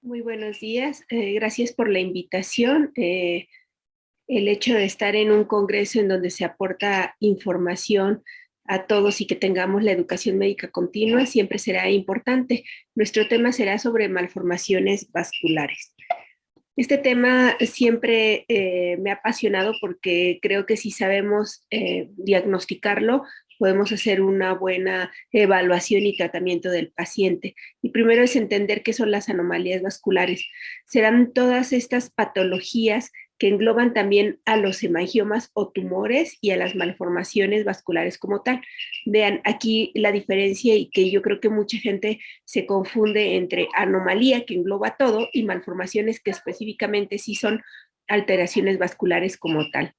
Muy buenos días, gracias por la invitación. El hecho de estar en un congreso en donde se aporta información a todos y que tengamos la educación médica continua siempre será importante. Nuestro tema será sobre malformaciones vasculares. Este tema siempre me ha apasionado porque creo que si sabemos diagnosticarlo, podemos hacer una buena evaluación y tratamiento del paciente. Y primero es entender qué son las anomalías vasculares. Serán todas estas patologías que engloban también a los hemangiomas o tumores y a las malformaciones vasculares como tal. Vean aquí la diferencia y que yo creo que mucha gente se confunde entre anomalía, que engloba todo, y malformaciones que específicamente sí son alteraciones vasculares como tal.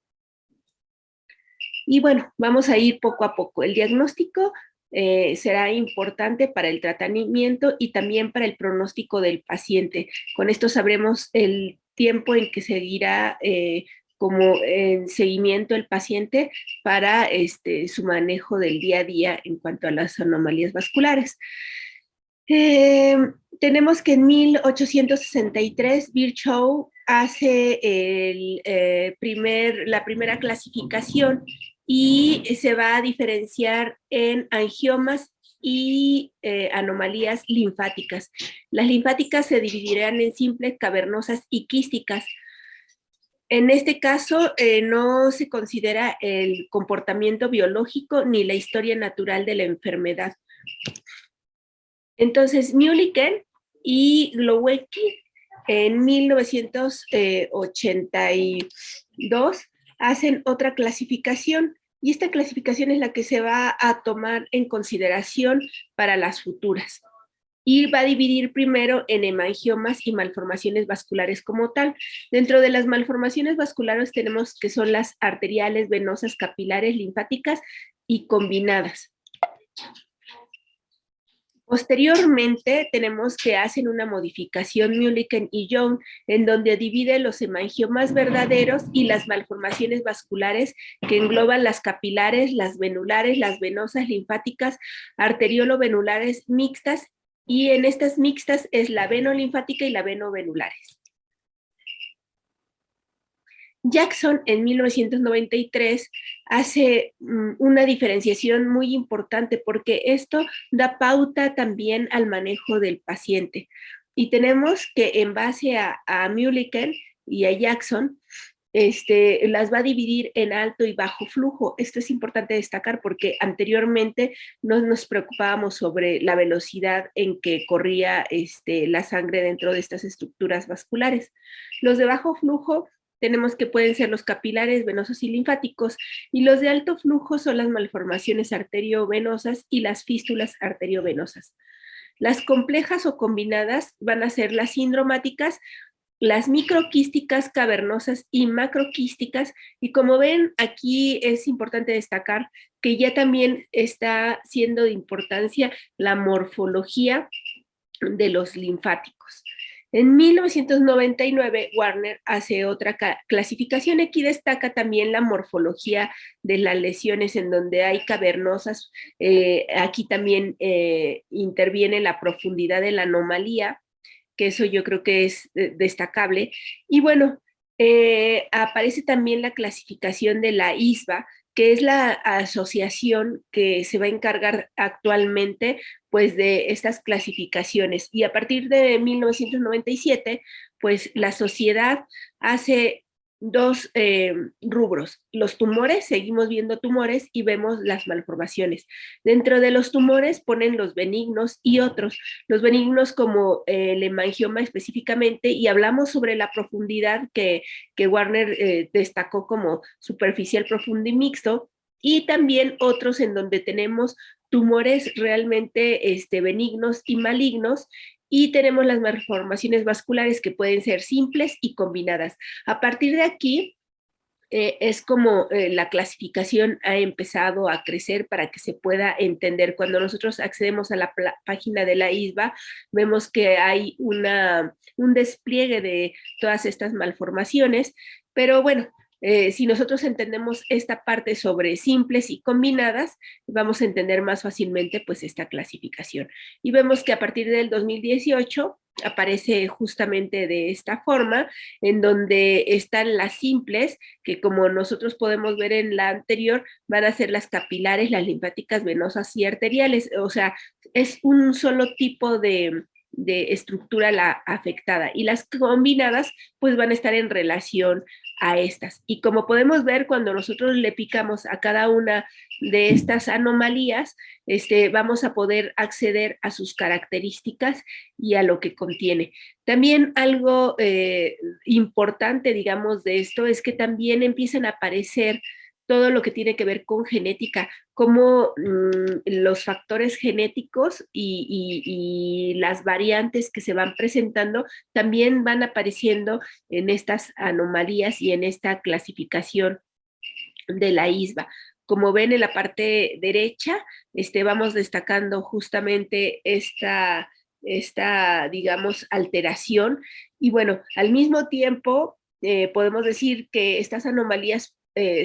Y bueno, vamos a ir poco a poco. El diagnóstico será importante para el tratamiento y también para el pronóstico del paciente. Con esto sabremos el tiempo en que seguirá como en seguimiento el paciente para su manejo del día a día en cuanto a las anomalías vasculares. Eh, Tenemos que en 1863 Virchow hace la primera clasificación y se va a diferenciar en angiomas y anomalías linfáticas. Las linfáticas se dividirán en simples, cavernosas y quísticas. En este caso, no se considera el comportamiento biológico ni la historia natural de la enfermedad. Entonces, Mulliken y Glowacki en 1982 hacen otra clasificación y esta clasificación es la que se va a tomar en consideración para las futuras. Y va a dividir primero en hemangiomas y malformaciones vasculares como tal. Dentro de las malformaciones vasculares tenemos que son las arteriales, venosas, capilares, linfáticas y combinadas. Posteriormente tenemos que hacen una modificación Mulliken y Young en donde divide los hemangiomas verdaderos y las malformaciones vasculares que engloban las capilares, las venulares, las venosas, linfáticas, arteriolo-venulares mixtas y en estas mixtas es la venolinfática y la venovenulares. Jackson en 1993 hace una diferenciación muy importante porque esto da pauta también al manejo del paciente. Y tenemos que en base a Mulliken y a Jackson, las va a dividir en alto y bajo flujo. Esto es importante destacar porque anteriormente no nos preocupábamos sobre la velocidad en que corría la sangre dentro de estas estructuras vasculares. Los de bajo flujo tenemos que pueden ser los capilares, venosos y linfáticos, y los de alto flujo son las malformaciones arteriovenosas y las fístulas arteriovenosas. Las complejas o combinadas van a ser las sindromáticas, las microquísticas, cavernosas y macroquísticas. Y como ven, aquí es importante destacar que ya también está siendo de importancia la morfología de los linfáticos. En 1999, Warner hace otra clasificación. Aquí destaca también la morfología de las lesiones en donde hay cavernosas. Aquí también interviene la profundidad de la anomalía, que eso yo creo que es destacable. Y bueno, aparece también la clasificación de la ISBA, que es la asociación que se va a encargar actualmente pues de estas clasificaciones. Y a partir de 1997, pues la sociedad hace dos rubros. Los tumores, seguimos viendo tumores y vemos las malformaciones. Dentro de los tumores ponen los benignos y otros. Los benignos como el hemangioma específicamente, y hablamos sobre la profundidad que Warner destacó como superficial, profundo y mixto, y también otros en donde tenemos tumores realmente benignos y malignos, y tenemos las malformaciones vasculares que pueden ser simples y combinadas. A partir de aquí, es como la clasificación ha empezado a crecer para que se pueda entender. Cuando nosotros accedemos a la página de la ISBA, vemos que hay un despliegue de todas estas malformaciones, pero bueno, Si nosotros entendemos esta parte sobre simples y combinadas, vamos a entender más fácilmente pues esta clasificación. Y vemos que a partir del 2018 aparece justamente de esta forma, en donde están las simples, que como nosotros podemos ver en la anterior, van a ser las capilares, las linfáticas, venosas y arteriales. O sea, es un solo tipo de estructura la afectada, y las combinadas pues van a estar en relación a estas. Y como podemos ver, cuando nosotros le picamos a cada una de estas anomalías, vamos a poder acceder a sus características y a lo que contiene. También algo importante, digamos, de esto es que también empiezan a aparecer todo lo que tiene que ver con genética, como los factores genéticos y las variantes que se van presentando también van apareciendo en estas anomalías y en esta clasificación de la ISBA. Como ven en la parte derecha, vamos destacando justamente digamos, alteración. Y bueno, al mismo tiempo, podemos decir que estas anomalías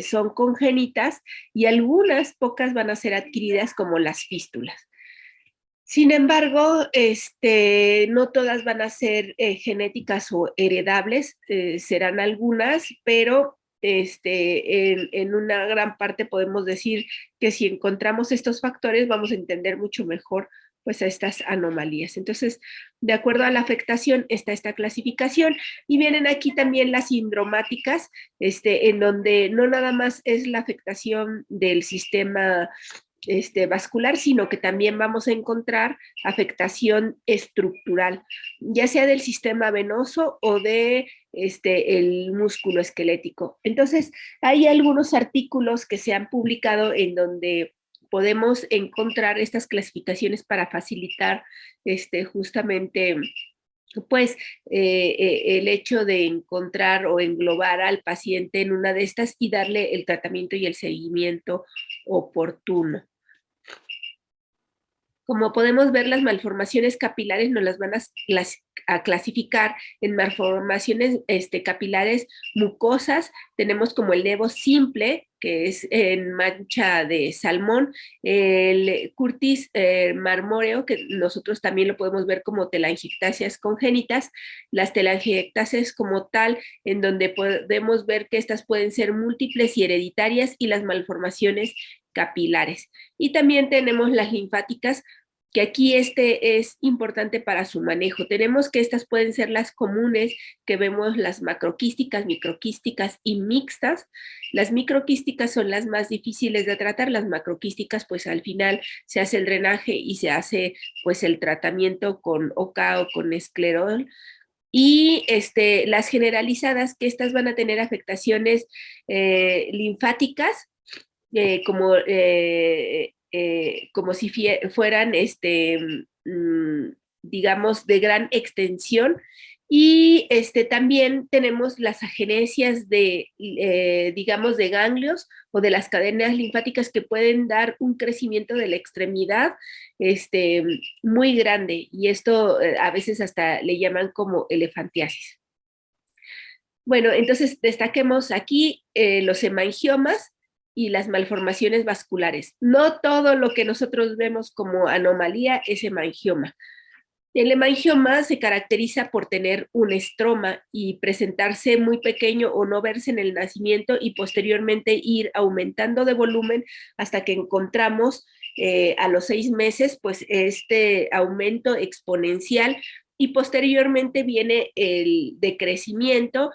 son congénitas y algunas pocas van a ser adquiridas como las fístulas. Sin embargo, no todas van a ser genéticas o heredables, serán algunas, pero en una gran parte podemos decir que si encontramos estos factores vamos a entender mucho mejor pues a estas anomalías. Entonces, de acuerdo a la afectación está esta clasificación, y vienen aquí también las sindromáticas, en donde no nada más es la afectación del sistema vascular, sino que también vamos a encontrar afectación estructural, ya sea del sistema venoso o de el músculo esquelético. Entonces, hay algunos artículos que se han publicado en donde podemos encontrar estas clasificaciones para facilitar justamente pues el hecho de encontrar o englobar al paciente en una de estas y darle el tratamiento y el seguimiento oportuno. Como podemos ver, las malformaciones capilares nos las van a clasificar en malformaciones capilares mucosas. Tenemos como el nevo simple, que es en mancha de salmón, el curtis marmóreo, que nosotros también lo podemos ver como telangiectasias congénitas, las telangiectasias como tal, en donde podemos ver que estas pueden ser múltiples y hereditarias, y las malformaciones capilares. Y también tenemos las linfáticas, que aquí es importante para su manejo. Tenemos que estas pueden ser las comunes, que vemos las macroquísticas, microquísticas y mixtas. Las microquísticas son las más difíciles de tratar, las macroquísticas pues al final se hace el drenaje y se hace pues el tratamiento con OCA o con esclerol. Y las generalizadas, que estas van a tener afectaciones linfáticas, como si fueran, digamos, de gran extensión. Y también tenemos las agenesias digamos, de ganglios o de las cadenas linfáticas, que pueden dar un crecimiento de la extremidad muy grande, y esto a veces hasta le llaman como elefantiasis. Bueno, entonces destaquemos aquí los hemangiomas y las malformaciones vasculares. No todo lo que nosotros vemos como anomalía es hemangioma. El hemangioma se caracteriza por tener un estroma y presentarse muy pequeño o no verse en el nacimiento, y posteriormente ir aumentando de volumen hasta que encontramos a los 6 meses pues este aumento exponencial, y posteriormente viene el decrecimiento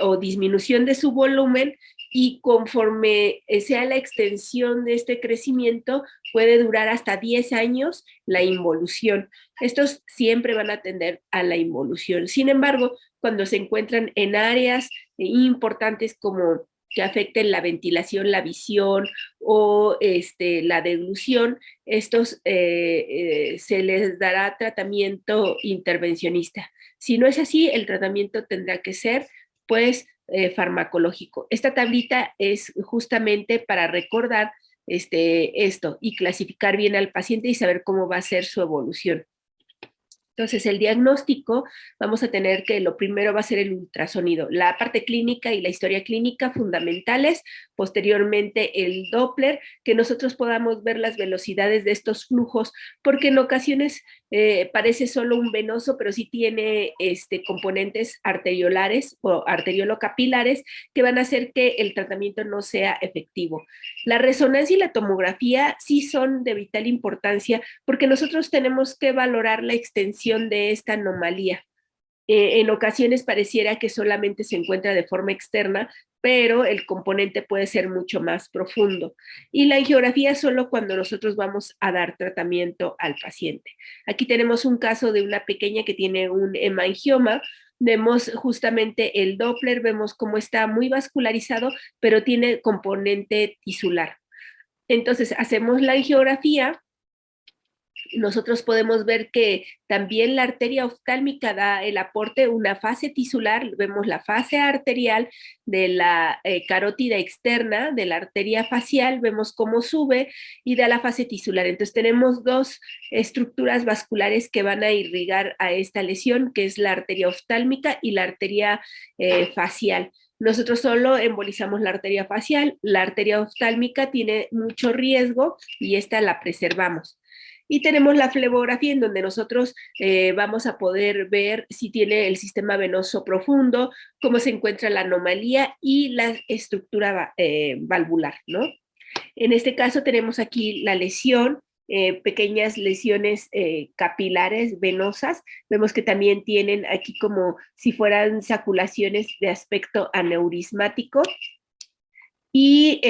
o disminución de su volumen, y conforme sea la extensión de este crecimiento puede durar hasta 10 años la involución. Estos siempre van a tender a la involución. Sin embargo, cuando se encuentran en áreas importantes como que afecten la ventilación, la visión o la deglución, estos se les dará tratamiento intervencionista. Si no es así, el tratamiento tendrá que ser pues farmacológico. Esta tablita es justamente para recordar esto y clasificar bien al paciente y saber cómo va a ser su evolución. Entonces, el diagnóstico, vamos a tener que lo primero va a ser el ultrasonido, la parte clínica y la historia clínica fundamentales, posteriormente el Doppler, que nosotros podamos ver las velocidades de estos flujos, porque en ocasiones parece solo un venoso, pero sí tiene componentes arteriolares o arteriolocapilares que van a hacer que el tratamiento no sea efectivo. La resonancia y la tomografía sí son de vital importancia porque nosotros tenemos que valorar la extensión de esta anomalía. En ocasiones pareciera que solamente se encuentra de forma externa, pero el componente puede ser mucho más profundo. Y la angiografía solo cuando nosotros vamos a dar tratamiento al paciente. Aquí tenemos un caso de una pequeña que tiene un hemangioma. Vemos justamente el Doppler, vemos cómo está muy vascularizado, pero tiene componente tisular. Entonces hacemos la angiografía. Nosotros podemos ver que también la arteria oftálmica da el aporte, una fase tisular, vemos la fase arterial de la carótida externa, de la arteria facial, vemos cómo sube y da la fase tisular. Entonces tenemos dos estructuras vasculares que van a irrigar a esta lesión, que es la arteria oftálmica y la arteria facial. Nosotros solo embolizamos la arteria facial, la arteria oftálmica tiene mucho riesgo y esta la preservamos. Y tenemos la flebografía en donde nosotros vamos a poder ver si tiene el sistema venoso profundo, cómo se encuentra la anomalía y la estructura valvular, ¿no? En este caso tenemos aquí la lesión, pequeñas lesiones capilares venosas. Vemos que también tienen aquí como si fueran saculaciones de aspecto aneurismático. Y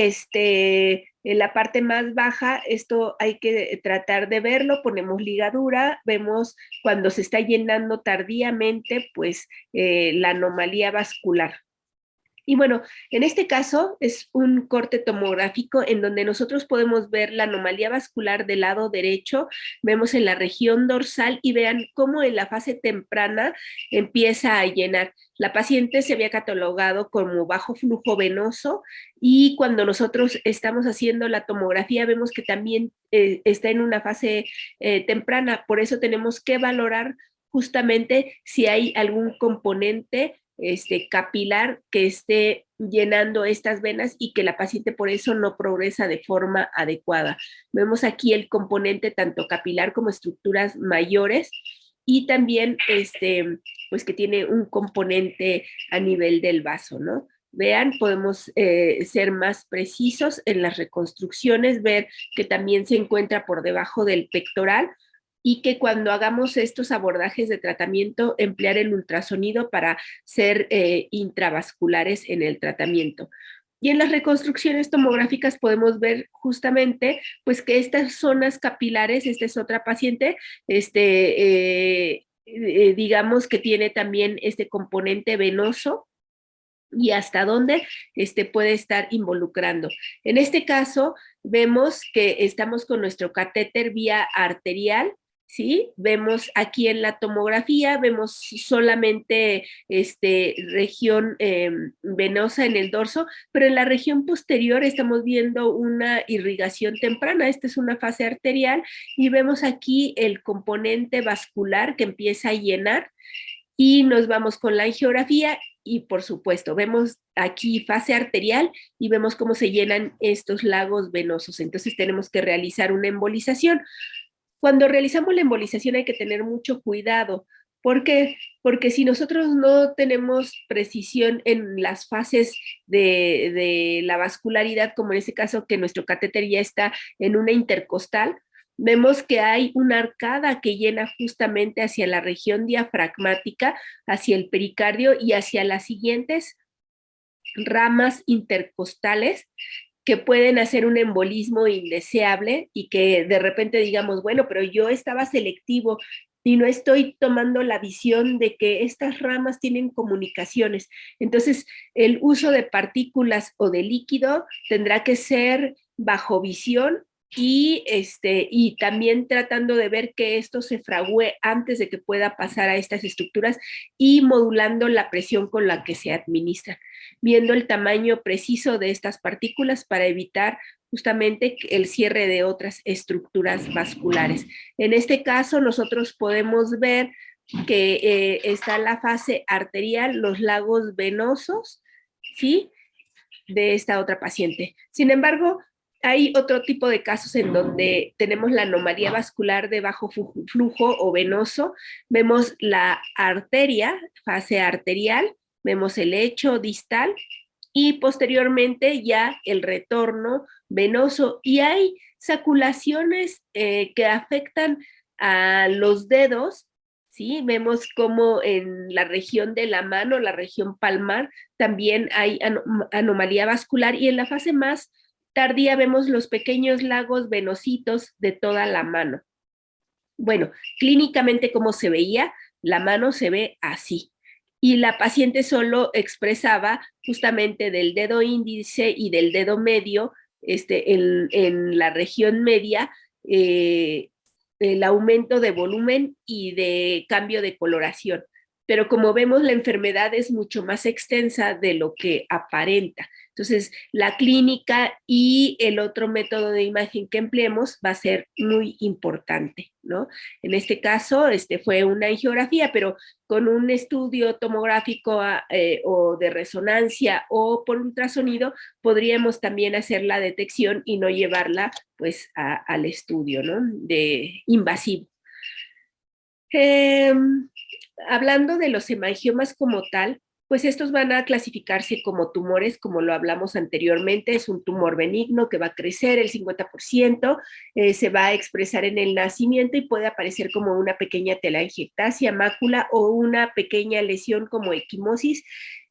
en la parte más baja, esto hay que tratar de verlo, ponemos ligadura, vemos cuando se está llenando tardíamente, pues la anomalía vascular. Y bueno, en este caso es un corte tomográfico en donde nosotros podemos ver la anomalía vascular del lado derecho, vemos en la región dorsal y vean cómo en la fase temprana empieza a llenar. La paciente se había catalogado como bajo flujo venoso y cuando nosotros estamos haciendo la tomografía vemos que también está en una fase temprana, por eso tenemos que valorar justamente si hay algún componente capilar que esté llenando estas venas y que la paciente por eso no progresa de forma adecuada. Vemos aquí el componente tanto capilar como estructuras mayores y también pues que tiene un componente a nivel del vaso, ¿no? Vean, podemos ser más precisos en las reconstrucciones, ver que también se encuentra por debajo del pectoral, y que cuando hagamos estos abordajes de tratamiento, emplear el ultrasonido para ser intravasculares en el tratamiento. Y en las reconstrucciones tomográficas podemos ver justamente pues que estas zonas capilares, esta es otra paciente, digamos que tiene también este componente venoso y hasta dónde puede estar involucrando. En este caso, vemos que estamos con nuestro catéter vía arterial, ¿sí? Vemos aquí en la tomografía, vemos solamente región venosa en el dorso, pero en la región posterior estamos viendo una irrigación temprana. Esta es una fase arterial y vemos aquí el componente vascular que empieza a llenar y nos vamos con la angiografía y por supuesto vemos aquí fase arterial y vemos cómo se llenan estos lagos venosos. Entonces tenemos que realizar una embolización. Cuando realizamos la embolización hay que tener mucho cuidado. ¿Por qué? Porque si nosotros no tenemos precisión en las fases de la vascularidad, como en este caso que nuestro catéter ya está en una intercostal, vemos que hay una arcada que llena justamente hacia la región diafragmática, hacia el pericardio y hacia las siguientes ramas intercostales que pueden hacer un embolismo indeseable y que de repente digamos, bueno, pero yo estaba selectivo y no estoy tomando la visión de que estas ramas tienen comunicaciones. Entonces, el uso de partículas o de líquido tendrá que ser bajo visión y también tratando de ver que esto se fragüe antes de que pueda pasar a estas estructuras y modulando la presión con la que se administra, viendo el tamaño preciso de estas partículas para evitar justamente el cierre de otras estructuras vasculares. En este caso, nosotros podemos ver que está la fase arterial, los lagos venosos, ¿sí? De esta otra paciente. Sin embargo, hay otro tipo de casos en donde tenemos la anomalía vascular de bajo flujo o venoso. Vemos la arteria, fase arterial, vemos el lecho distal y posteriormente ya el retorno venoso. Y hay saculaciones que afectan a los dedos, ¿sí? Vemos como en la región de la mano, la región palmar, también hay anomalía vascular y en la fase más tardía vemos los pequeños lagos venositos de toda la mano. Bueno, clínicamente como se veía, la mano se ve así. Y la paciente solo expresaba justamente del dedo índice y del dedo medio, en la región media, el aumento de volumen y de cambio de coloración. Pero como vemos, la enfermedad es mucho más extensa de lo que aparenta. Entonces, la clínica y el otro método de imagen que empleemos va a ser muy importante, ¿no? En este caso, fue una angiografía, pero con un estudio tomográfico o de resonancia o por ultrasonido, podríamos también hacer la detección y no llevarla pues al estudio, ¿no? De invasivo. Hablando de los hemangiomas como tal, pues estos van a clasificarse como tumores, como lo hablamos anteriormente, es un tumor benigno que va a crecer el 50%, se va a expresar en el nacimiento y puede aparecer como una pequeña telangiectasia, mácula o una pequeña lesión como equimosis,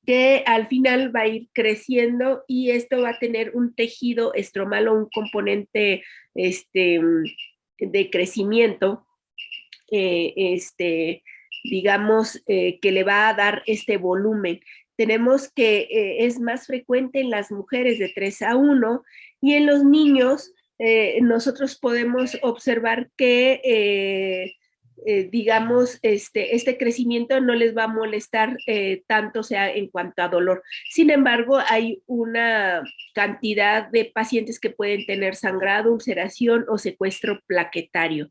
que al final va a ir creciendo y esto va a tener un tejido estromal o un componente de crecimiento, digamos, que le va a dar este volumen. Tenemos que es más frecuente en las mujeres de 3:1 y en los niños nosotros podemos observar que digamos, este crecimiento no les va a molestar tanto, sea en cuanto a dolor. Sin embargo, hay una cantidad de pacientes que pueden tener sangrado, ulceración o secuestro plaquetario.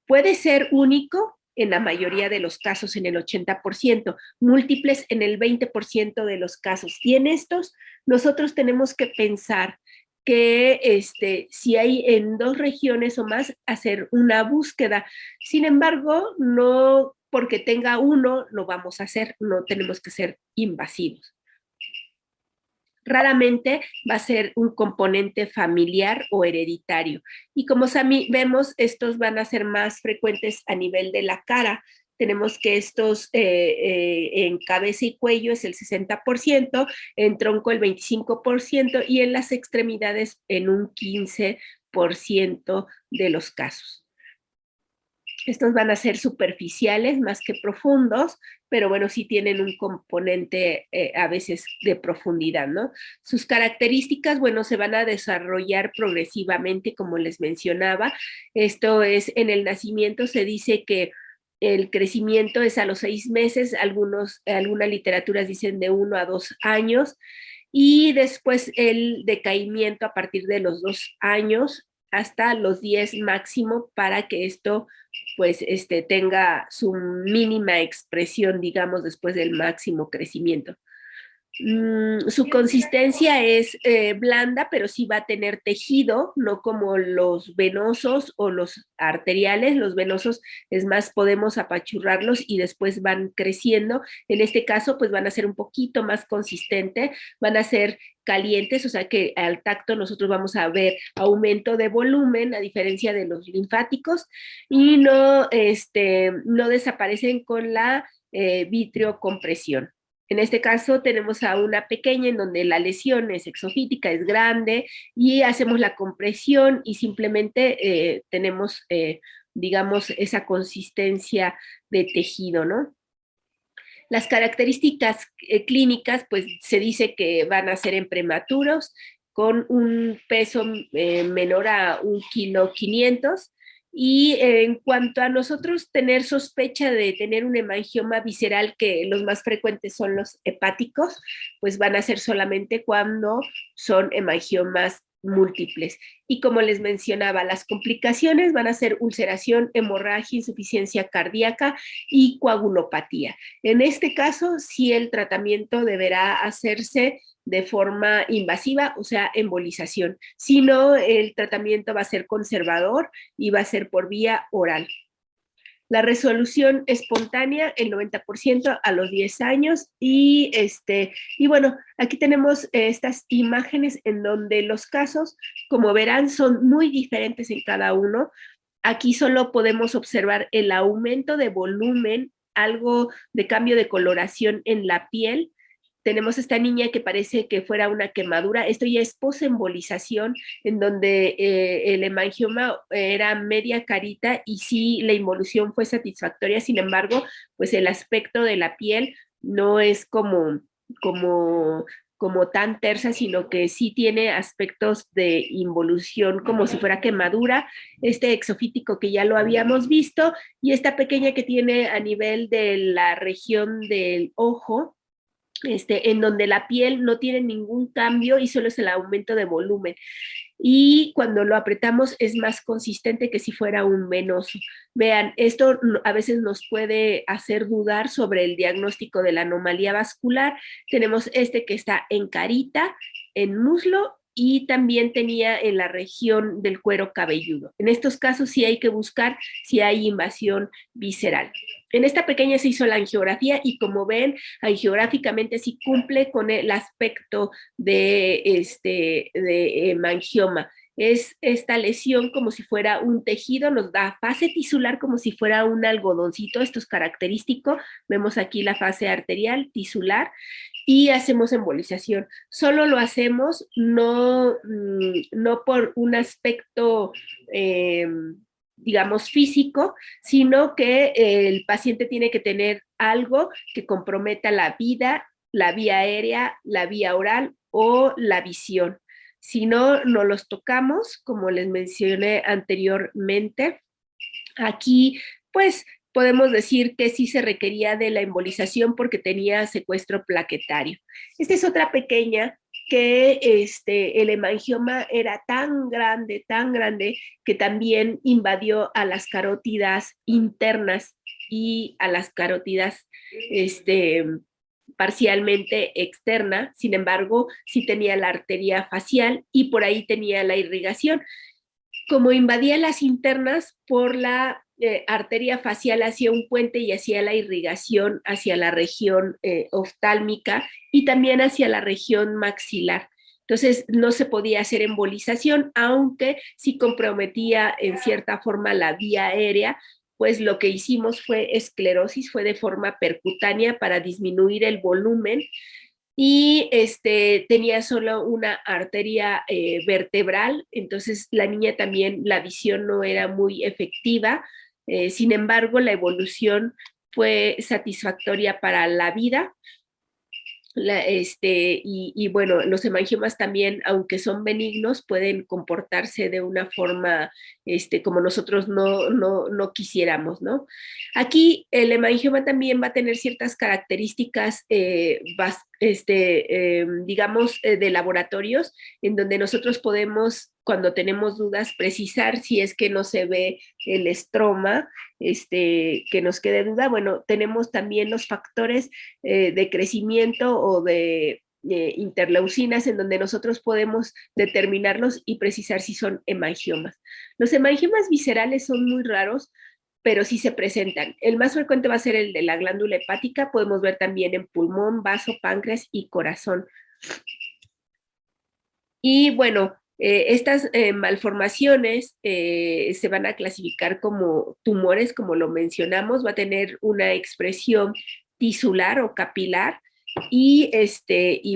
Puede ser único en la mayoría de los casos, en el 80%, múltiples en el 20% de los casos. Y en estos, nosotros tenemos que pensar que si hay en 2 regiones o más, hacer una búsqueda. Sin embargo, no porque tenga uno lo vamos a hacer, no tenemos que ser invasivos. Raramente va a ser un componente familiar o hereditario. Y como vemos, estos van a ser más frecuentes a nivel de la cara. Tenemos que estos en cabeza y cuello es el 60%, en tronco el 25% y en las extremidades en un 15% de los casos. Estos van a ser superficiales más que profundos, pero bueno, sí tienen un componente a veces de profundidad, ¿no? Sus características, bueno, se van a desarrollar progresivamente, como les mencionaba. Esto es, en el nacimiento se dice que el crecimiento es a los 6 meses, algunas literaturas dicen de 1 a 2 años, y después el decaimiento a partir de los 2 años hasta los 10 máximo para que esto pues tenga su mínima expresión, digamos, después del máximo crecimiento. Su consistencia es blanda, pero sí va a tener tejido, no como los venosos o los arteriales. Los venosos, es más, podemos apachurrarlos y después van creciendo. En este caso, pues van a ser un poquito más consistentes, van a ser calientes, o sea que al tacto nosotros vamos a ver aumento de volumen, a diferencia de los linfáticos, y no desaparecen con la vitreocompresión. En este caso tenemos a una pequeña en donde la lesión es exofítica, es grande, y hacemos la compresión y simplemente tenemos, digamos, esa consistencia de tejido, ¿no? Las características clínicas, pues se dice que van a ser en prematuros, con un peso menor a 1,5 kg. Y en cuanto a nosotros tener sospecha de tener un hemangioma visceral, que los más frecuentes son los hepáticos, pues van a ser solamente cuando son hemangiomas múltiples. Y como les mencionaba, las complicaciones van a ser ulceración, hemorragia, insuficiencia cardíaca y coagulopatía. En este caso, sí el tratamiento deberá hacerse de forma invasiva, o sea, embolización. Si no, el tratamiento va a ser conservador y va a ser por vía oral. La resolución espontánea, el 90% a los 10 años. Y bueno, aquí tenemos estas imágenes en donde los casos, como verán, son muy diferentes en cada uno. Aquí solo podemos observar el aumento de volumen, algo de cambio de coloración en la piel. Tenemos esta niña que parece que fuera una quemadura. Esto ya es posembolización, en donde el hemangioma era media carita y sí, la involución fue satisfactoria. Sin embargo, pues el aspecto de la piel no es como, como tan tersa, sino que sí tiene aspectos de involución como si fuera quemadura, este exofítico que ya lo habíamos visto, y esta pequeña que tiene a nivel de la región del ojo, en donde la piel no tiene ningún cambio y solo es el aumento de volumen. Y cuando lo apretamos es más consistente que si fuera un venoso. Vean, esto a veces nos puede hacer dudar sobre el diagnóstico de la anomalía vascular. Tenemos este que está en carita, en muslo, y también tenía en la región del cuero cabelludo. En estos casos sí hay que buscar si hay invasión visceral. En esta pequeña se hizo la angiografía y, como ven, angiográficamente sí cumple con el aspecto de hemangioma. Es esta lesión como si fuera un tejido, nos da fase tisular como si fuera un algodoncito. Esto es característico. Vemos aquí la fase arterial, tisular, y hacemos embolización. Solo lo hacemos no por un aspecto, digamos, físico, sino que el paciente tiene que tener algo que comprometa la vida, la vía aérea, la vía oral o la visión. Si no, no los tocamos, como les mencioné anteriormente. Aquí, pues, podemos decir que sí se requería de la embolización porque tenía secuestro plaquetario. Esta es otra pequeña que el hemangioma era tan grande, que también invadió a las carótidas internas y a las carótidas parcialmente externa. Sin embargo, sí tenía la arteria facial y por ahí tenía la irrigación. Como invadía las internas, por la arteria facial hacía un puente y hacía la irrigación hacia la región oftálmica y también hacia la región maxilar. Entonces no se podía hacer embolización, aunque sí comprometía en cierta forma la vía aérea. Pues lo que hicimos fue esclerosis, fue de forma percutánea para disminuir el volumen, y tenía solo una arteria vertebral. Entonces la niña también, la visión no era muy efectiva. Sin embargo, la evolución fue satisfactoria para la vida. Bueno, los hemangiomas también, aunque son benignos, pueden comportarse de una forma como nosotros no quisiéramos, ¿no? Aquí el hemangioma también va a tener ciertas características, digamos, de laboratorios, en donde nosotros podemos, cuando tenemos dudas, precisar si es que no se ve el estroma, que nos quede duda. Bueno, tenemos también los factores de crecimiento o de interleucinas, en donde nosotros podemos determinarlos y precisar si son hemangiomas. Los hemangiomas viscerales son muy raros, pero sí se presentan. El más frecuente va a ser el de la glándula hepática. Podemos ver también en pulmón, vaso, páncreas y corazón. Y bueno, estas malformaciones se van a clasificar como tumores, como lo mencionamos. Va a tener una expresión tisular o capilar, y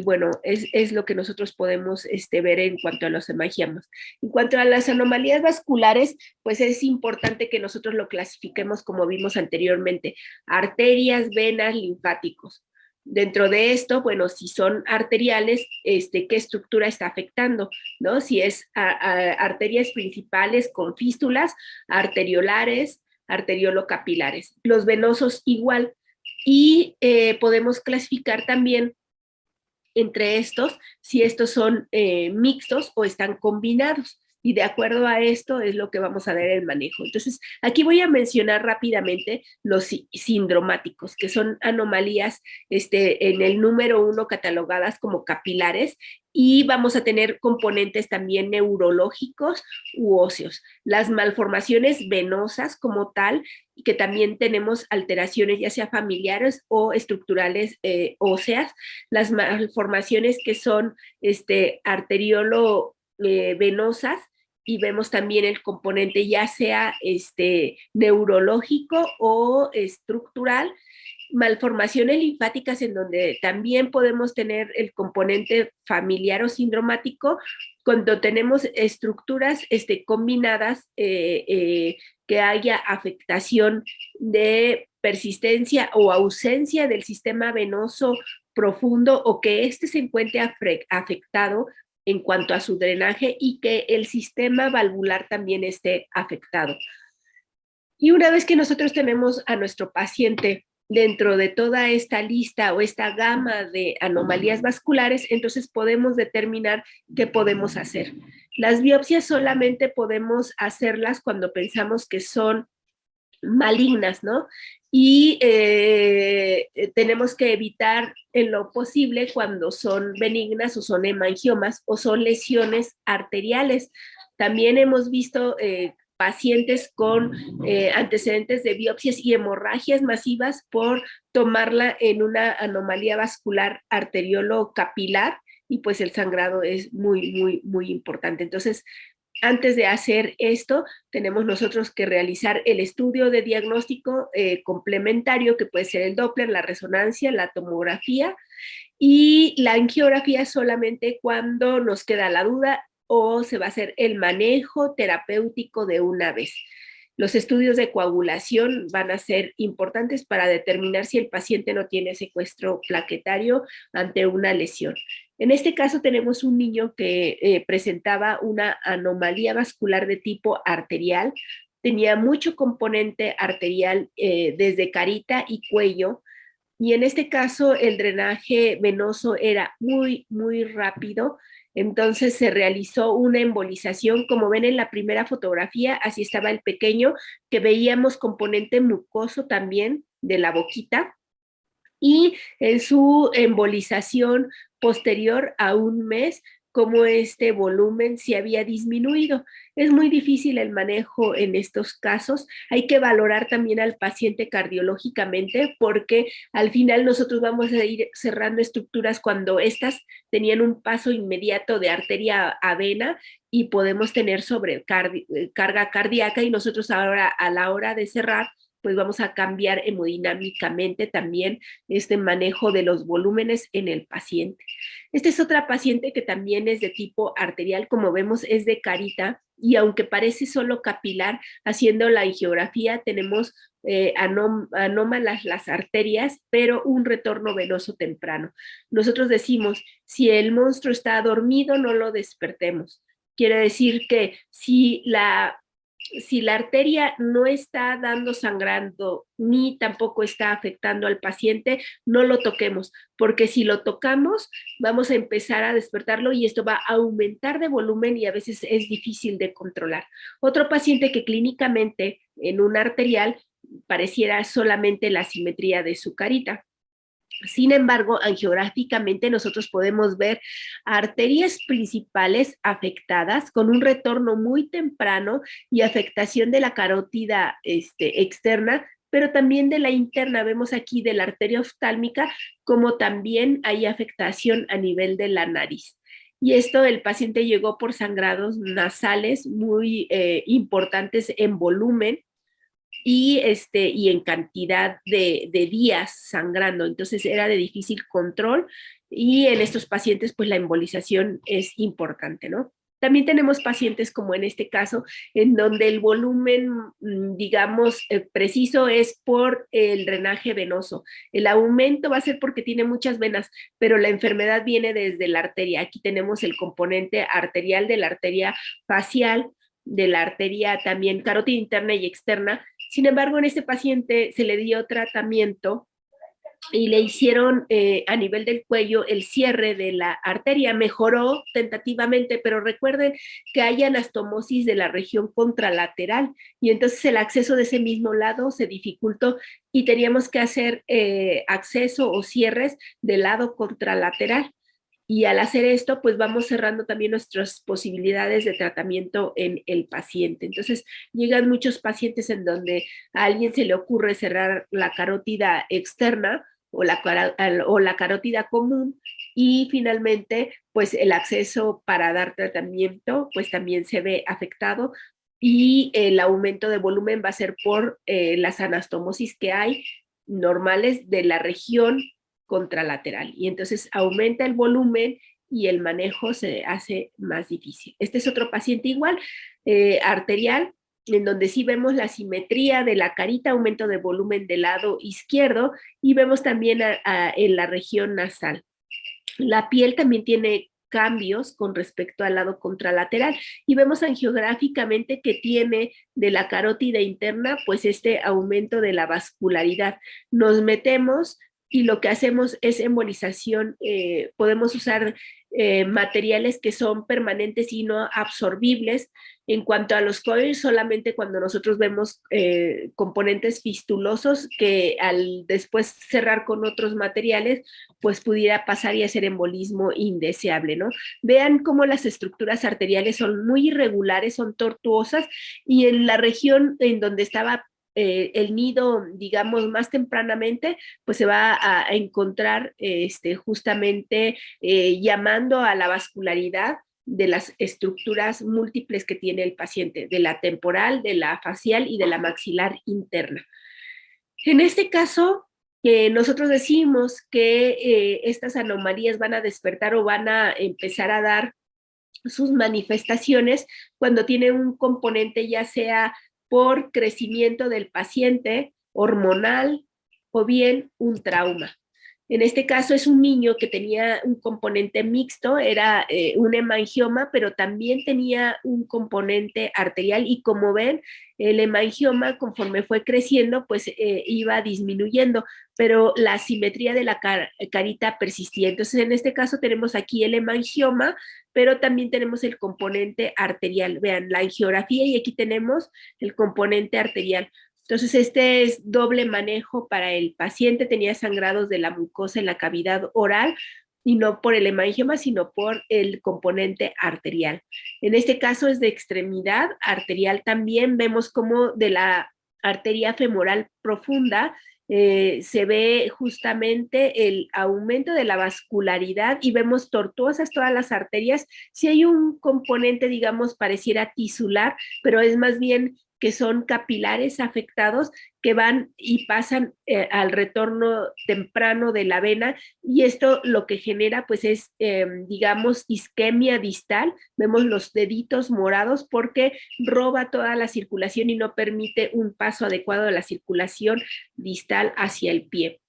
bueno, es lo que nosotros podemos ver en cuanto a los hemangiomas. En cuanto a las anomalías vasculares, pues es importante que nosotros lo clasifiquemos como vimos anteriormente: arterias, venas, linfáticos. Dentro de esto, bueno, si son arteriales, ¿qué estructura está afectando? ¿No? Si es arterias principales con fístulas, arteriolares, arteriolocapilares. Los venosos igual. Y podemos clasificar también entre estos, si estos son mixtos o están combinados. Y de acuerdo a esto es lo que vamos a ver el manejo. Entonces, aquí voy a mencionar rápidamente los sindromáticos, que son anomalías en el número 1 catalogadas como capilares, y vamos a tener componentes también neurológicos u óseos. Las malformaciones venosas como tal, y que también tenemos alteraciones ya sea familiares o estructurales óseas, las malformaciones que son arteriolo venosas, y vemos también el componente ya sea neurológico o estructural, malformaciones linfáticas en donde también podemos tener el componente familiar o sindromático cuando tenemos estructuras combinadas que haya afectación de persistencia o ausencia del sistema venoso profundo, o que éste se encuentre afectado en cuanto a su drenaje y que el sistema valvular también esté afectado. Y una vez que nosotros tenemos a nuestro paciente dentro de toda esta lista o esta gama de anomalías vasculares, entonces podemos determinar qué podemos hacer. Las biopsias solamente podemos hacerlas cuando pensamos que son malignas, ¿no? Y tenemos que evitar en lo posible cuando son benignas o son hemangiomas o son lesiones arteriales. También hemos visto pacientes con antecedentes de biopsias y hemorragias masivas por tomarla en una anomalía vascular arteriolo capilar, y pues el sangrado es muy, muy, muy importante. Entonces, antes de hacer esto, tenemos nosotros que realizar el estudio de diagnóstico complementario, que puede ser el Doppler, la resonancia, la tomografía, y la angiografía solamente cuando nos queda la duda o se va a hacer el manejo terapéutico de una vez. Los estudios de coagulación van a ser importantes para determinar si el paciente no tiene secuestro plaquetario ante una lesión. En este caso tenemos un niño que presentaba una anomalía vascular de tipo arterial, tenía mucho componente arterial desde carita y cuello, y en este caso el drenaje venoso era muy, muy rápido. Entonces se realizó una embolización, como ven en la primera fotografía, así estaba el pequeño, que veíamos componente mucoso también de la boquita, y en su embolización posterior a un mes, cómo este volumen se había disminuido. Es muy difícil el manejo en estos casos. Hay que valorar también al paciente cardiológicamente, porque al final nosotros vamos a ir cerrando estructuras cuando estas tenían un paso inmediato de arteria a vena, y podemos tener carga cardíaca, y nosotros ahora a la hora de cerrar pues vamos a cambiar hemodinámicamente también este manejo de los volúmenes en el paciente. Esta es otra paciente que también es de tipo arterial, como vemos es de carita, y aunque parece solo capilar, haciendo la angiografía tenemos anómalas las arterias, pero un retorno venoso temprano. Nosotros decimos, si el monstruo está dormido, no lo despertemos. Quiere decir que si la arteria no está dando sangrando ni tampoco está afectando al paciente, no lo toquemos, porque si lo tocamos vamos a empezar a despertarlo y esto va a aumentar de volumen y a veces es difícil de controlar. Otro paciente que clínicamente en un arterial pareciera solamente la simetría de su carita. Sin embargo, angiográficamente nosotros podemos ver arterias principales afectadas con un retorno muy temprano y afectación de la carótida externa, pero también de la interna. Vemos aquí de la arteria oftálmica como también hay afectación a nivel de la nariz. Y esto el paciente llegó por sangrados nasales muy importantes en volumen, y en cantidad de días sangrando. Entonces era de difícil control, y en estos pacientes pues la embolización es importante, ¿no? También tenemos pacientes como en este caso, en donde el volumen, digamos, preciso es por el drenaje venoso. El aumento va a ser porque tiene muchas venas, pero la enfermedad viene desde la arteria. Aquí tenemos el componente arterial de la arteria facial, de la arteria también carótida interna y externa. Sin embargo, en este paciente se le dio tratamiento y le hicieron a nivel del cuello el cierre de la arteria. Mejoró tentativamente, pero recuerden que hay anastomosis de la región contralateral y entonces el acceso de ese mismo lado se dificultó y teníamos que hacer acceso o cierres del lado contralateral. Y al hacer esto, pues vamos cerrando también nuestras posibilidades de tratamiento en el paciente. Entonces, llegan muchos pacientes en donde a alguien se le ocurre cerrar la carótida externa o la carótida común y finalmente, pues el acceso para dar tratamiento, pues también se ve afectado y el aumento de volumen va a ser por las anastomosis que hay normales de la región contralateral y entonces aumenta el volumen y el manejo se hace más difícil. Este es otro paciente igual, arterial, en donde sí vemos la simetría de la carita, aumento de volumen del lado izquierdo y vemos también en la región nasal. La piel también tiene cambios con respecto al lado contralateral y vemos angiográficamente que tiene de la carótida interna pues este aumento de la vascularidad. Nos metemos y lo que hacemos es embolización, podemos usar materiales que son permanentes y no absorbibles. En cuanto a los coils, solamente cuando nosotros vemos componentes fistulosos que al después cerrar con otros materiales, pues pudiera pasar y hacer embolismo indeseable, ¿no? Vean cómo las estructuras arteriales son muy irregulares, son tortuosas y en la región en donde estaba el nido, digamos, más tempranamente, pues se va a encontrar justamente llamando a la vascularidad de las estructuras múltiples que tiene el paciente, de la temporal, de la facial y de la maxilar interna. En este caso, nosotros decimos que estas anomalías van a despertar o van a empezar a dar sus manifestaciones cuando tiene un componente ya sea por crecimiento del paciente, hormonal o bien un trauma. En este caso es un niño que tenía un componente mixto, era un hemangioma, pero también tenía un componente arterial y como ven, el hemangioma conforme fue creciendo, pues iba disminuyendo, pero la simetría de la carita persistía. Entonces, en este caso tenemos aquí el hemangioma, pero también tenemos el componente arterial. Vean, la angiografía y aquí tenemos el componente arterial. Entonces, este es doble manejo para el paciente. Tenía sangrados de la mucosa en la cavidad oral y no por el hemangioma, sino por el componente arterial. En este caso es de extremidad arterial también. Vemos como de la arteria femoral profunda se ve justamente el aumento de la vascularidad y vemos tortuosas todas las arterias. Si hay un componente, digamos, pareciera tisular, pero es más bien que son capilares afectados que van y pasan al retorno temprano de la vena y esto lo que genera pues es digamos isquemia distal, vemos los deditos morados porque roba toda la circulación y no permite un paso adecuado de la circulación distal hacia el pie.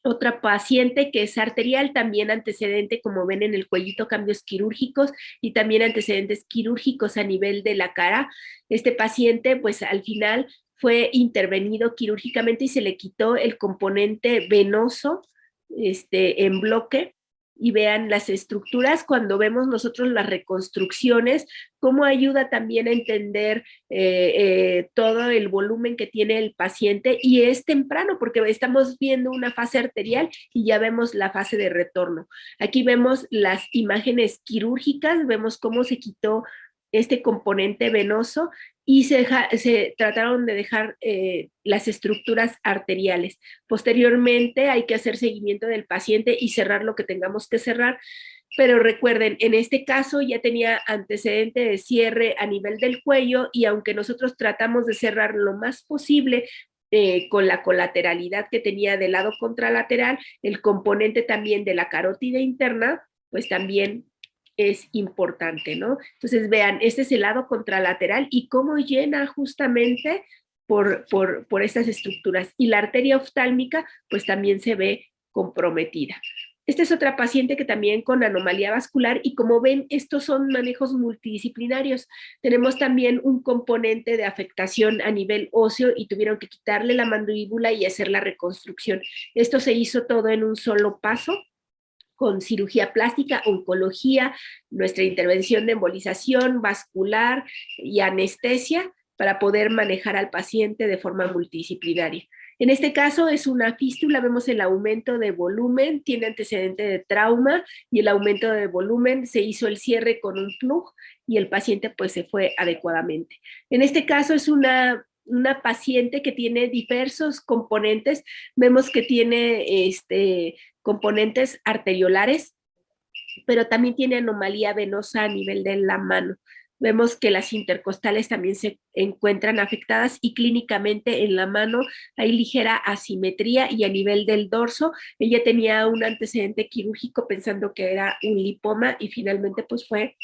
Otra paciente que es arterial, también antecedente, como ven en el cuellito, cambios quirúrgicos y también antecedentes quirúrgicos a nivel de la cara. Este paciente, pues al final fue intervenido quirúrgicamente y se le quitó el componente venoso en bloque. Y vean las estructuras cuando vemos nosotros las reconstrucciones, cómo ayuda también a entender todo el volumen que tiene el paciente y es temprano porque estamos viendo una fase arterial y ya vemos la fase de retorno. Aquí vemos las imágenes quirúrgicas, vemos cómo se quitó este componente venoso y se trataron de dejar las estructuras arteriales. Posteriormente hay que hacer seguimiento del paciente y cerrar lo que tengamos que cerrar, pero recuerden, en este caso ya tenía antecedente de cierre a nivel del cuello y aunque nosotros tratamos de cerrar lo más posible con la colateralidad que tenía del lado contralateral, el componente también de la carótida interna, pues también es importante, ¿no? Entonces, vean, este es el lado contralateral y cómo llena justamente por estas estructuras. Y la arteria oftálmica, pues también se ve comprometida. Esta es otra paciente que también con anomalía vascular y como ven, estos son manejos multidisciplinarios. Tenemos también un componente de afectación a nivel óseo y tuvieron que quitarle la mandíbula y hacer la reconstrucción. Esto se hizo todo en un solo paso con cirugía plástica, oncología, nuestra intervención de embolización vascular y anestesia para poder manejar al paciente de forma multidisciplinaria. En este caso es una fístula, vemos el aumento de volumen, tiene antecedente de trauma y el aumento de volumen se hizo el cierre con un plug y el paciente pues se fue adecuadamente. En este caso es una paciente que tiene diversos componentes, vemos que tiene componentes arteriolares, pero también tiene anomalía venosa a nivel de la mano. Vemos que las intercostales también se encuentran afectadas y clínicamente en la mano hay ligera asimetría y a nivel del dorso ella tenía un antecedente quirúrgico pensando que era un lipoma y finalmente pues fue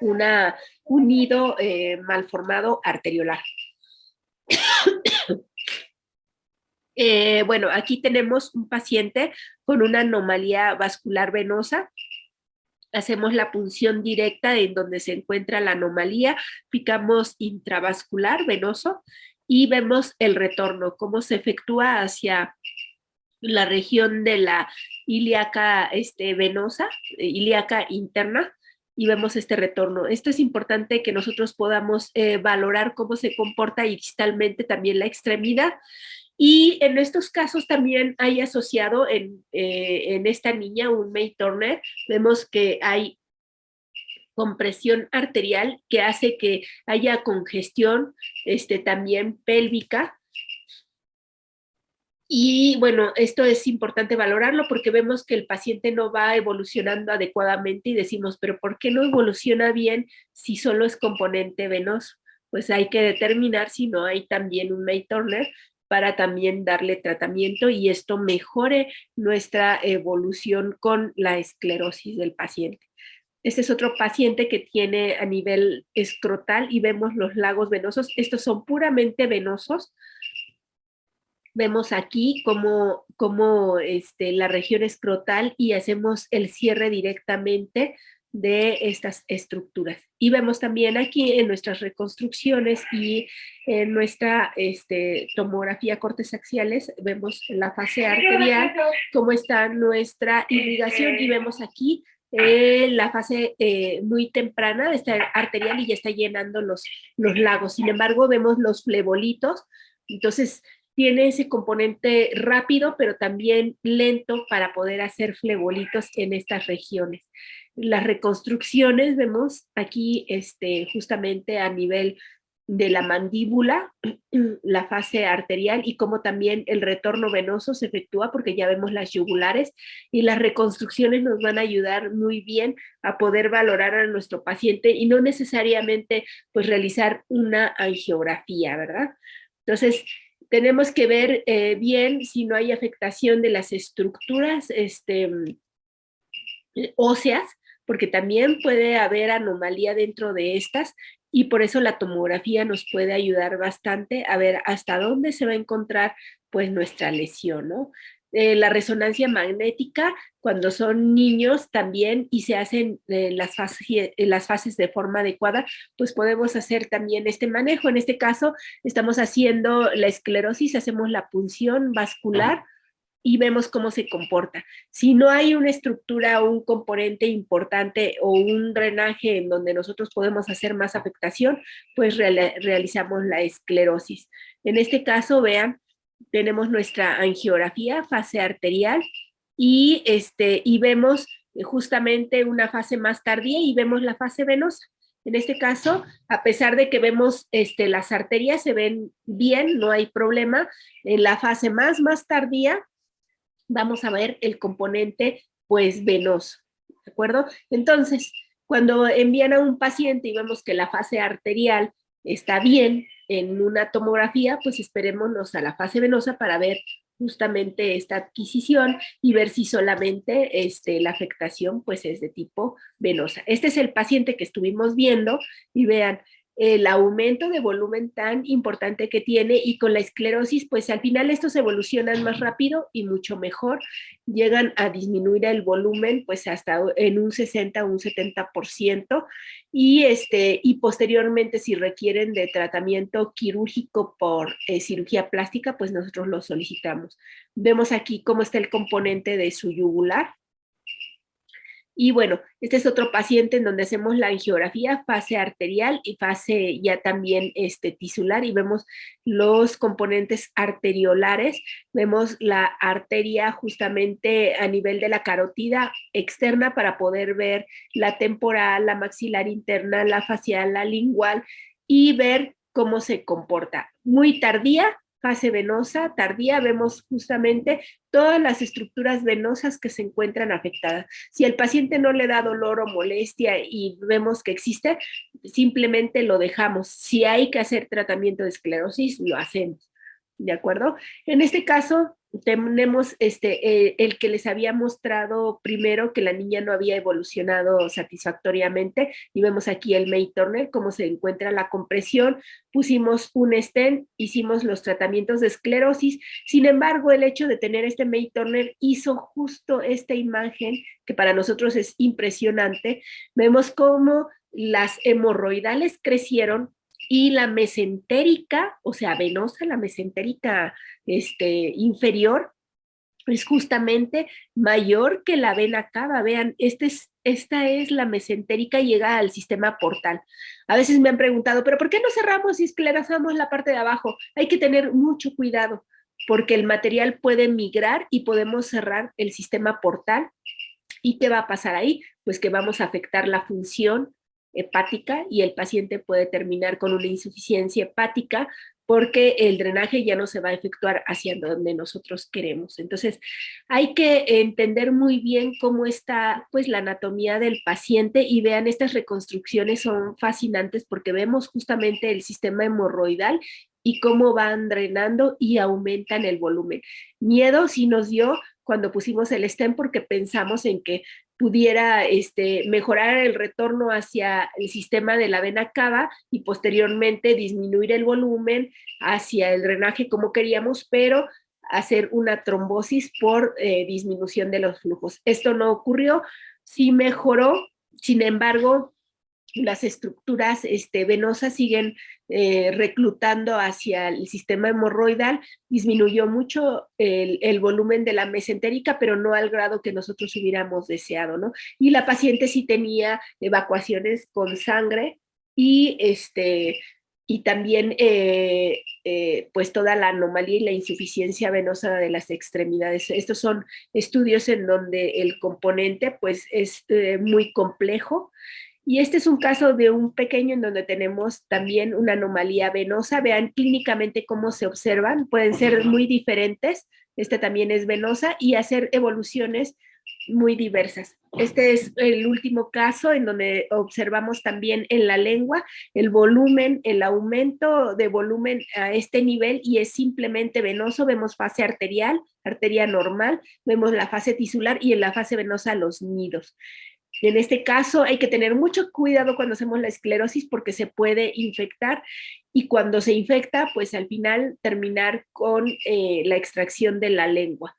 un nido malformado arteriolar. Bueno, aquí tenemos un paciente con una anomalía vascular venosa. Hacemos la punción directa en donde se encuentra la anomalía, picamos intravascular venoso y vemos el retorno, cómo se efectúa hacia la región de la ilíaca venosa, ilíaca interna, y vemos este retorno. Esto es importante que nosotros podamos valorar cómo se comporta distalmente también la extremidad. Y en estos casos también hay asociado en esta niña un May Turner, vemos que hay compresión arterial que hace que haya congestión también pélvica. Y bueno, esto es importante valorarlo porque vemos que el paciente no va evolucionando adecuadamente y decimos, pero ¿por qué no evoluciona bien si solo es componente venoso? Pues hay que determinar si no hay también un May Turner para también darle tratamiento y esto mejore nuestra evolución con la esclerosis del paciente. Este es otro paciente que tiene a nivel escrotal y vemos los lagos venosos. Estos son puramente venosos. Vemos aquí como la región escrotal y hacemos el cierre directamente de estas estructuras. Y vemos también aquí en nuestras reconstrucciones y en nuestra tomografía cortes axiales, vemos la fase arterial, cómo está nuestra irrigación y vemos aquí la fase muy temprana, está arterial y ya está llenando los lagos. Sin embargo, vemos los flebolitos, entonces tiene ese componente rápido, pero también lento para poder hacer flebolitos en estas regiones. Las reconstrucciones vemos aquí justamente a nivel de la mandíbula, la fase arterial y cómo también el retorno venoso se efectúa porque ya vemos las yugulares y las reconstrucciones nos van a ayudar muy bien a poder valorar a nuestro paciente y no necesariamente pues realizar una angiografía, ¿verdad? Entonces, tenemos que ver bien si no hay afectación de las estructuras óseas, porque también puede haber anomalía dentro de estas y por eso la tomografía nos puede ayudar bastante a ver hasta dónde se va a encontrar pues nuestra lesión, ¿no? La resonancia magnética, cuando son niños también y se hacen las fases de forma adecuada, pues podemos hacer también este manejo. En este caso, estamos haciendo la esclerosis, hacemos la punción vascular y vemos cómo se comporta. Si no hay una estructura o un componente importante o un drenaje en donde nosotros podemos hacer más afectación, pues realizamos la esclerosis. En este caso, vean, tenemos nuestra angiografía, fase arterial, y vemos justamente una fase más tardía y vemos la fase venosa. En este caso, a pesar de que vemos las arterias se ven bien, no hay problema, en la fase más tardía vamos a ver el componente pues venoso, ¿de acuerdo? Entonces, cuando envían a un paciente y vemos que la fase arterial está bien en una tomografía, pues esperémonos a la fase venosa para ver justamente esta adquisición y ver si solamente la afectación pues es de tipo venosa. Este es el paciente que estuvimos viendo y vean, el aumento de volumen tan importante que tiene, y con la esclerosis, pues al final estos evolucionan más rápido y mucho mejor, llegan a disminuir el volumen pues hasta en un 60 o un 70%, y posteriormente si requieren de tratamiento quirúrgico por cirugía plástica, pues nosotros lo solicitamos. Vemos aquí cómo está el componente de su yugular. Y bueno, este es otro paciente en donde hacemos la angiografía, fase arterial y fase ya también tisular, y vemos los componentes arteriolares. Vemos la arteria justamente a nivel de la carótida externa para poder ver la temporal, la maxilar interna, la facial, la lingual, y ver cómo se comporta. Muy tardía, fase venosa tardía, vemos justamente todas las estructuras venosas que se encuentran afectadas. Si el paciente no le da dolor o molestia y vemos que existe, simplemente lo dejamos. Si hay que hacer tratamiento de esclerosis, lo hacemos. ¿De acuerdo? En este caso, tenemos el que les había mostrado primero que la niña no había evolucionado satisfactoriamente, y vemos aquí el May Turner, cómo se encuentra la compresión, pusimos un stent, hicimos los tratamientos de esclerosis. Sin embargo, el hecho de tener este May Turner hizo justo esta imagen que para nosotros es impresionante. Vemos cómo las hemorroidales crecieron y la mesentérica, o sea, venosa, la mesentérica inferior, es justamente mayor que la vena cava. Vean, esta es la mesentérica y llega al sistema portal. A veces me han preguntado, ¿pero por qué no cerramos y esclerosamos la parte de abajo? Hay que tener mucho cuidado porque el material puede migrar y podemos cerrar el sistema portal. ¿Y qué va a pasar ahí? Pues que vamos a afectar la función hepática y el paciente puede terminar con una insuficiencia hepática porque el drenaje ya no se va a efectuar hacia donde nosotros queremos. Entonces, hay que entender muy bien cómo está pues la anatomía del paciente, y vean, estas reconstrucciones son fascinantes porque vemos justamente el sistema hemorroidal y cómo van drenando y aumentan el volumen. Miedo sí nos dio cuando pusimos el stent porque pensamos en que pudiera mejorar el retorno hacia el sistema de la vena cava y posteriormente disminuir el volumen hacia el drenaje como queríamos, pero hacer una trombosis por disminución de los flujos. Esto no ocurrió, sí mejoró, sin embargo, las estructuras venosas siguen reclutando hacia el sistema hemorroidal. Disminuyó mucho el volumen de la mesentérica, pero no al grado que nosotros hubiéramos deseado, ¿no? Y la paciente sí tenía evacuaciones con sangre y y también pues toda la anomalía y la insuficiencia venosa de las extremidades. Estos son estudios en donde el componente pues es muy complejo. Y este es un caso de un pequeño en donde tenemos también una anomalía venosa. Vean clínicamente cómo se observan, pueden ser muy diferentes. Esta también es venosa y hacer evoluciones muy diversas. Este es el último caso en donde observamos también en la lengua el volumen, el aumento de volumen a este nivel, y es simplemente venoso. Vemos fase arterial, arteria normal, vemos la fase tisular y en la fase venosa los nidos. En este caso hay que tener mucho cuidado cuando hacemos la esclerosis porque se puede infectar, y cuando se infecta, pues al final terminar con la extracción de la lengua.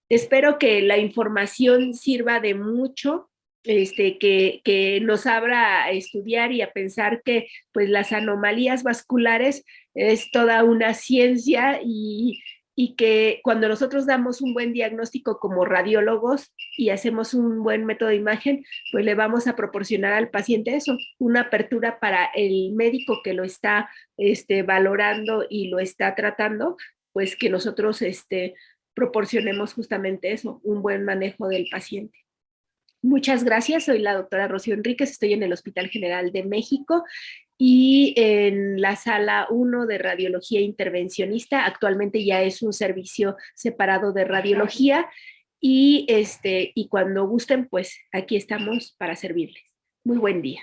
Espero que la información sirva de mucho, que nos abra a estudiar y a pensar que pues las anomalías vasculares es toda una ciencia, y que cuando nosotros damos un buen diagnóstico como radiólogos y hacemos un buen método de imagen, pues le vamos a proporcionar al paciente eso, una apertura para el médico que lo está valorando y lo está tratando, pues que nosotros proporcionemos justamente eso, un buen manejo del paciente. Muchas gracias, soy la doctora Rocío Enríquez, estoy en el Hospital General de México y en la sala 1 de radiología intervencionista. Actualmente ya es un servicio separado de radiología, y cuando gusten, pues aquí estamos para servirles. Muy buen día.